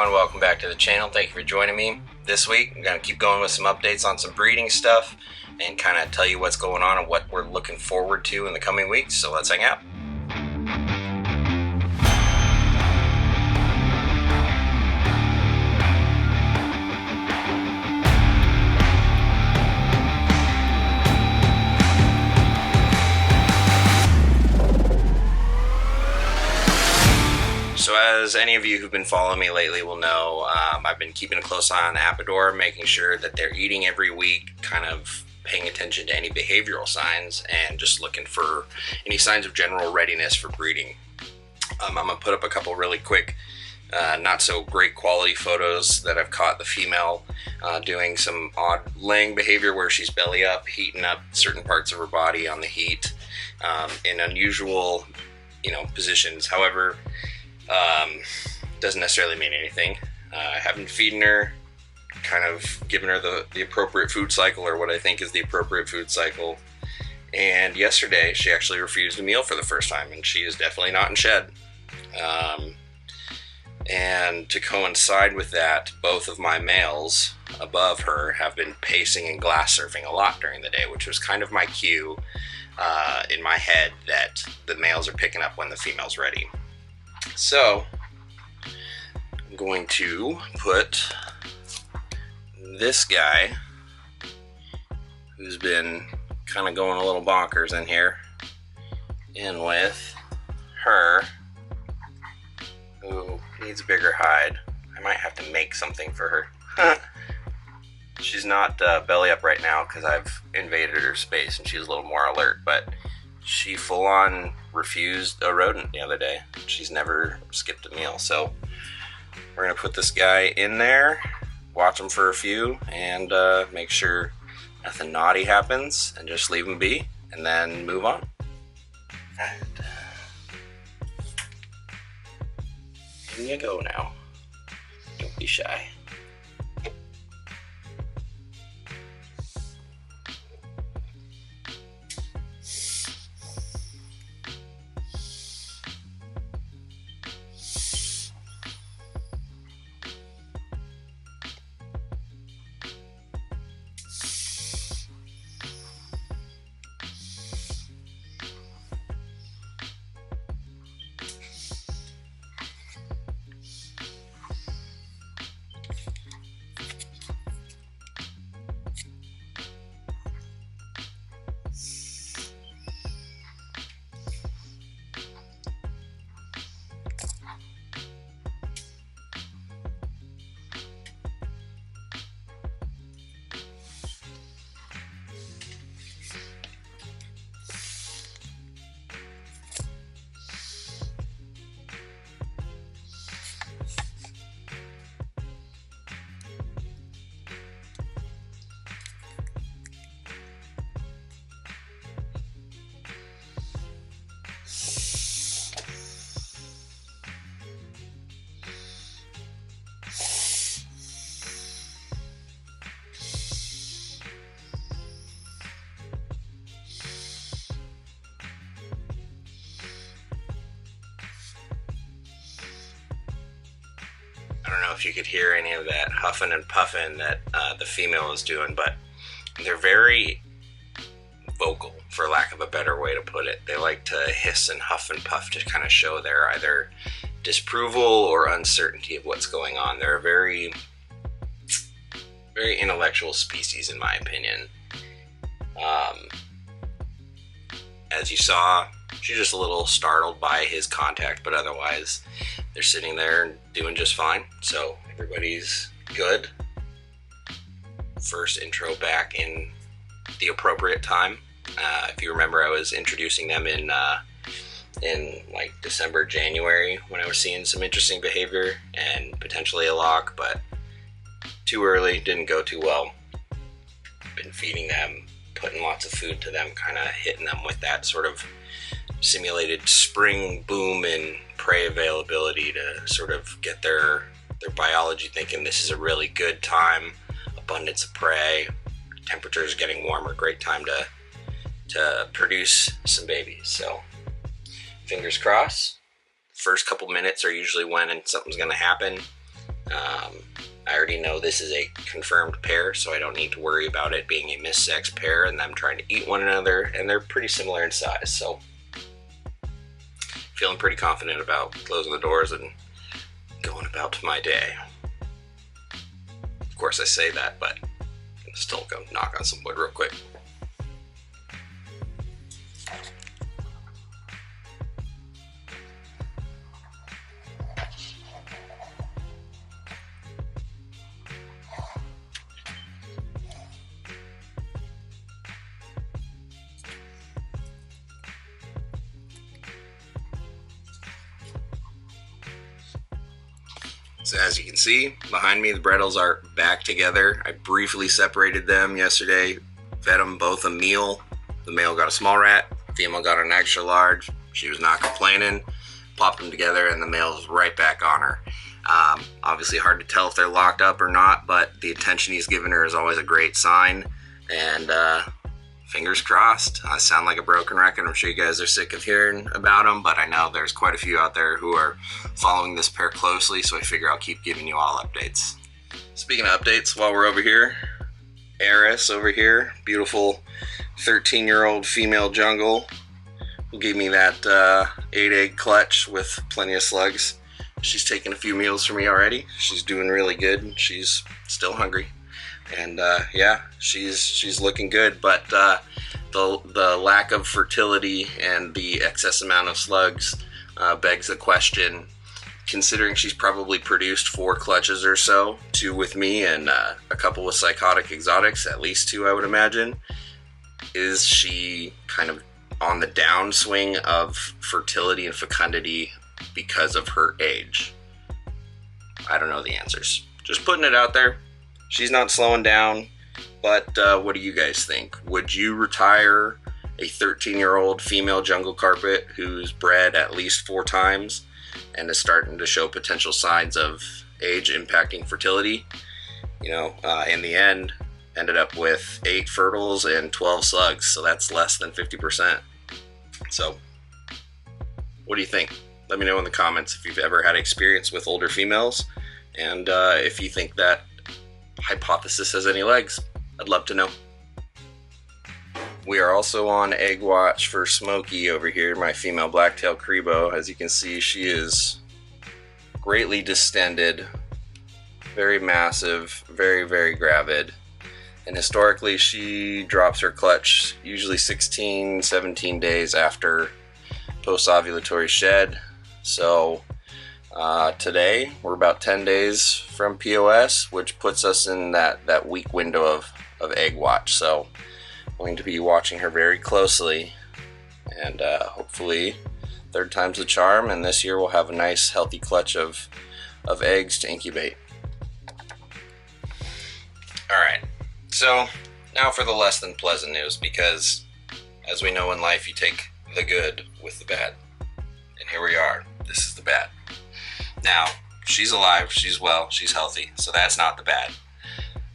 everyone, welcome back to the channel. Thank you for joining me. This week I'm going to keep going with some updates on some breeding stuff and kind of tell you what's going on and what we're looking forward to in the coming weeks. So let's hang out. So as any of you who've been following me lately will know, I've been keeping a close eye on the Apodor, making sure that they're eating every week, kind of paying attention to any behavioral signs, and just looking for any signs of general readiness for breeding. I'm going to put up a couple really quick, not so great quality photos that I've caught the female doing some odd laying behavior where she's belly up, heating up certain parts of her body on the heat in unusual, positions. However, doesn't necessarily mean anything. I have been feeding her, kind of giving her the appropriate food cycle, or what I think is the appropriate food cycle. And yesterday she actually refused a meal for the first time, and she is definitely not in shed. And to coincide with that, both of my males above her have been pacing and glass surfing a lot during the day, which was kind of my cue in my head that the males are picking up when the female's ready. So I'm going to put this guy, who's been kind of going a little bonkers in here, in with her, who needs a bigger hide. I might have to make something for her. She's not belly up right now because I've invaded her space and she's a little more alert, but she full-on refused a rodent the other day. She's never skipped a meal. So we're going to put this guy in there, watch him for a few, and make sure nothing naughty happens, and just leave him be, and then move on. And in you go now. Don't be shy. I don't know if you could hear any of that huffing and puffing that the female is doing, but they're very vocal, for lack of a better way to put it. They like to hiss and huff and puff to kind of show their either disapproval or uncertainty of what's going on. They're a very, very intellectual species, in my opinion. As you saw, she's just a little startled by his contact, but otherwise they're sitting there and doing just fine. So everybody's good. First intro back in the appropriate time. If you remember, I was introducing them in like December, January, when I was seeing some interesting behavior and potentially a lock, but too early, didn't go too well. Been feeding them, putting lots of food to them, kind of hitting them with that sort of simulated spring boom and prey availability to sort of get their biology thinking this is a really good time, abundance of prey, temperatures getting warmer, great time to produce some babies. So fingers crossed. First couple minutes are usually when something's going to happen. I already know this is a confirmed pair, so I don't need to worry about it being a missex pair and them trying to eat one another, and they're pretty similar in size, so feeling pretty confident about closing the doors and going about my day. Of course I say that, but I'm still gonna knock on some wood real quick. So as you can see, behind me the Brettles are back together. I briefly separated them yesterday, fed them both a meal. The male got a small rat, female got an extra large. She was not complaining. Popped them together and the male is right back on her. Obviously hard to tell if they're locked up or not, but the attention he's given her is always a great sign. And fingers crossed. I sound like a broken record. I'm sure you guys are sick of hearing about them, but I know there's quite a few out there who are following this pair closely, so I figure I'll keep giving you all updates. Speaking of updates, while we're over here, Eris over here, beautiful 13-year-old female jungle, who gave me that 8-egg clutch with plenty of slugs. She's taken a few meals for me already. She's doing really good. She's still hungry. And yeah, she's looking good, but the lack of fertility and the excess amount of slugs begs the question, considering she's probably produced 4 clutches or so, 2 with me and a couple with psychotic exotics, at least 2 I would imagine. Is she kind of on the downswing of fertility and fecundity because of her age? I don't know the answers. Just putting it out there. She's not slowing down, but what do you guys think? Would you retire a 13-year-old female jungle carpet who's bred at least 4 times and is starting to show potential signs of age impacting fertility? You know, in the end, ended up with 8 fertiles and 12 slugs, so that's less than 50%. So, what do you think? Let me know in the comments if you've ever had experience with older females, and if you think that hypothesis has any legs. I'd love to know. We are also on egg watch for Smokey over here, my female blacktail Crebo. As you can see, she is greatly distended, very massive, very, very gravid. And historically, she drops her clutch usually 16, 17 days after post-ovulatory shed. So today, we're about 10 days from POS, which puts us in that week window of egg watch. So I'm going to be watching her very closely, and hopefully 3rd time's the charm, and this year we'll have a nice healthy clutch of eggs to incubate. Alright, so now for the less than pleasant news, because as we know in life, you take the good with the bad. And here we are. This is the bad. Now, she's alive, she's well, she's healthy, so that's not the bad.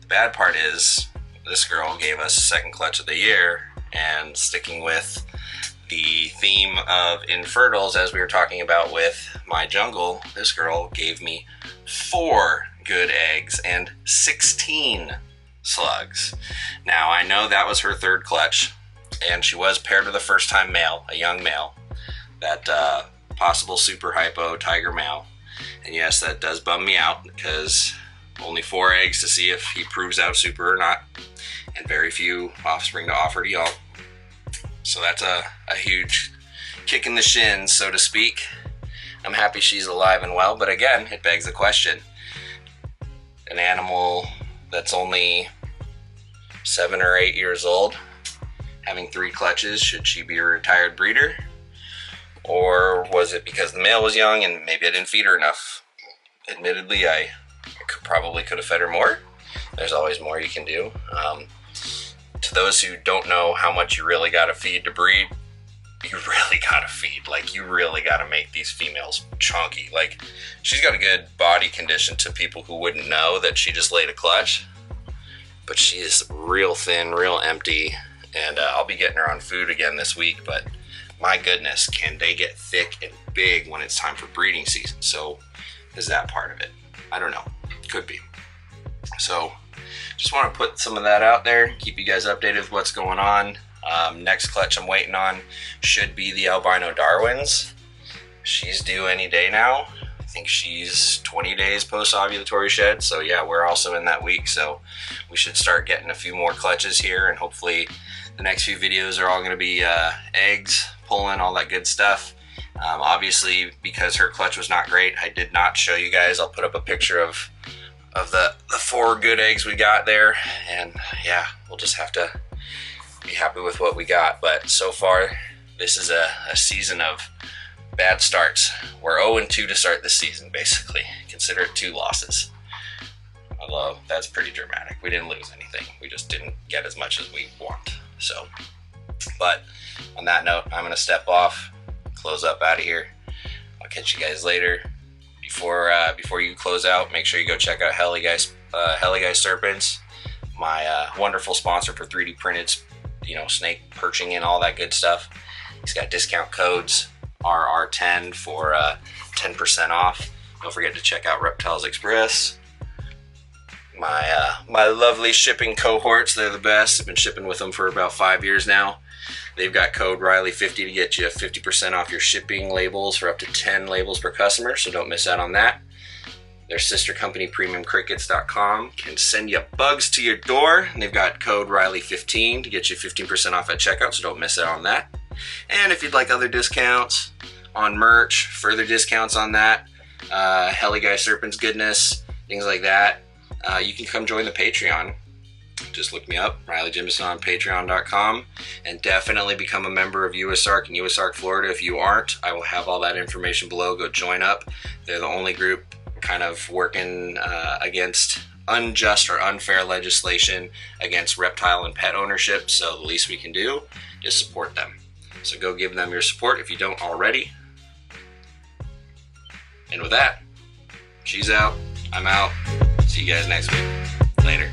The bad part is this girl gave us a 2nd clutch of the year, and sticking with the theme of infertiles, as we were talking about with my jungle, this girl gave me 4 good eggs and 16 slugs. Now, I know that was her 3rd clutch, and she was paired with a first-time male, a young male, that possible super hypo tiger male. And yes, that does bum me out, because only 4 eggs to see if he proves out super or not, and very few offspring to offer to y'all. So that's a huge kick in the shins, so to speak. I'm happy she's alive and well, but again, it begs the question. An animal that's only 7 or 8 years old, having 3 clutches, should she be a retired breeder? Or was it because the male was young and maybe I didn't feed her enough? Admittedly, I probably could have fed her more. There's always more you can do. To those who don't know how much you really got to feed to breed, you really got to feed. Like, you really got to make these females chunky. Like, she's got a good body condition to people who wouldn't know that she just laid a clutch. But she is real thin, real empty, and I'll be getting her on food again this week, but my goodness, can they get thick and big when it's time for breeding season? So is that part of it? I don't know. Could be. So just want to put some of that out there, keep you guys updated with what's going on. Next clutch I'm waiting on should be the albino Darwins. She's due any day now. I think she's 20 days post-ovulatory shed, so yeah, we're also in that week, so we should start getting a few more clutches here, and hopefully the next few videos are all going to be eggs, pulling, all that good stuff. Obviously, because her clutch was not great, I did not show you guys. I'll put up a picture of the 4 good eggs we got there, and yeah, we'll just have to be happy with what we got. But so far, this is a season of bad starts. We're 0-2 to start this season, basically. Consider it 2 losses. Although, that's pretty dramatic. We didn't lose anything. We just didn't get as much as we want. So, but on that note, I'm going to step off, close up out of here. I'll catch you guys later. Before you close out, make sure you go check out Heli Guy Serpents, my wonderful sponsor for 3D printed, snake perching and all that good stuff. He's got discount codes RR10 for 10% off. Don't forget to check out Reptiles Express. My lovely shipping cohorts, they're the best. I've been shipping with them for about 5 years now. They've got code Riley50 to get you 50% off your shipping labels for up to 10 labels per customer, so don't miss out on that. Their sister company, PremiumCrickets.com, can send you bugs to your door, and they've got code Riley15 to get you 15% off at checkout, so don't miss out on that. And if you'd like other discounts on merch, further discounts on that, Heli Guy Serpents goodness, things like that, you can come join the Patreon. Just look me up, Riley Jimison, on patreon.com, and definitely become a member of USARK in USARK, Florida. If you aren't, I will have all that information below. Go join up. They're the only group kind of working against unjust or unfair legislation against reptile and pet ownership, so the least we can do is support them. So go give them your support if you don't already. And with that, she's out, I'm out. See you guys next week. Later.